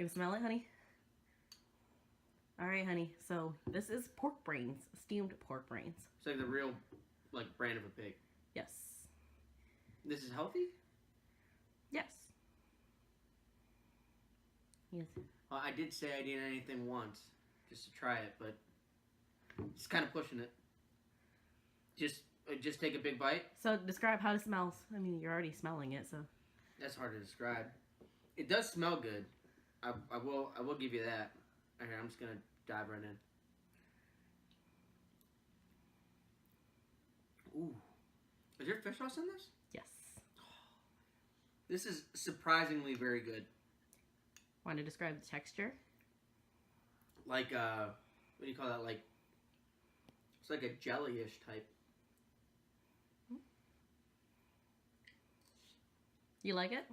Can you smell it, honey? All right, honey. So this is pork brains, steamed pork brains. It's like the real, like, brand of a pig. Yes. This is healthy? Yes. Yes. I did say I didn't eat anything once, just to try it, but it's kind of pushing it. Just take a big bite. So describe how it smells. I mean, you're already smelling it, so. That's hard to describe. It does smell good. I will give you that. Okay, I'm just gonna dive right in. Ooh, is there fish sauce in this? Yes. This is surprisingly very good. Want to describe the texture? Like what do you call that? Like it's like a jelly-ish type. You like it?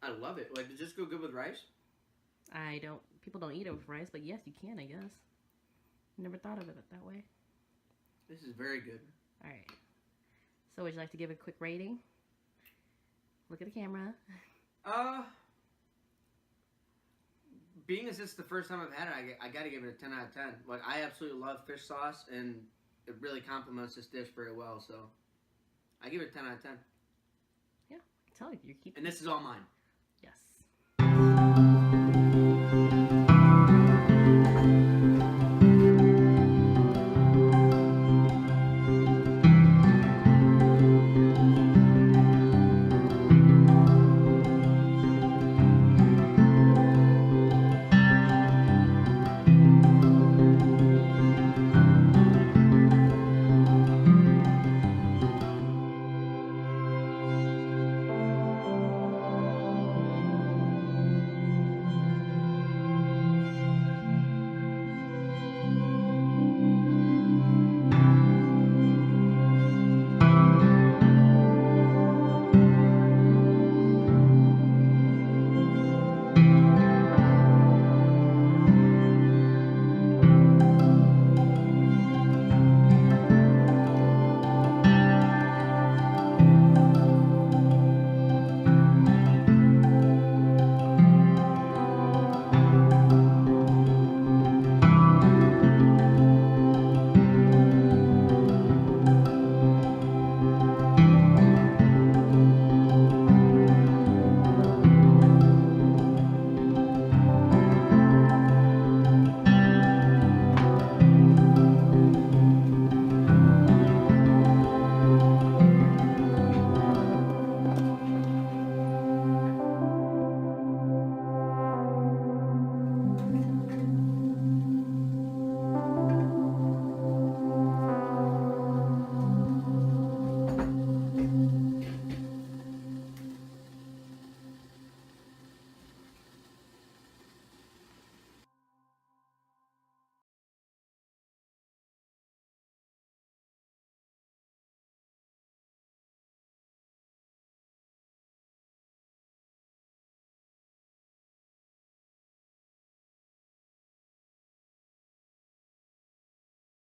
I love it. Like, does this go good with rice? People don't eat it with rice, but yes, you can, I guess. Never thought of it that way. This is very good. All right. So would you like to give it a quick rating? Look at the camera. Being as this is the first time I've had it, I gotta give it a 10 out of 10. Like, I absolutely love fish sauce, and it really complements this dish very well, so I give it a 10 out of 10. Yeah, I tell you, you're keeping. And this is all mine. Yes.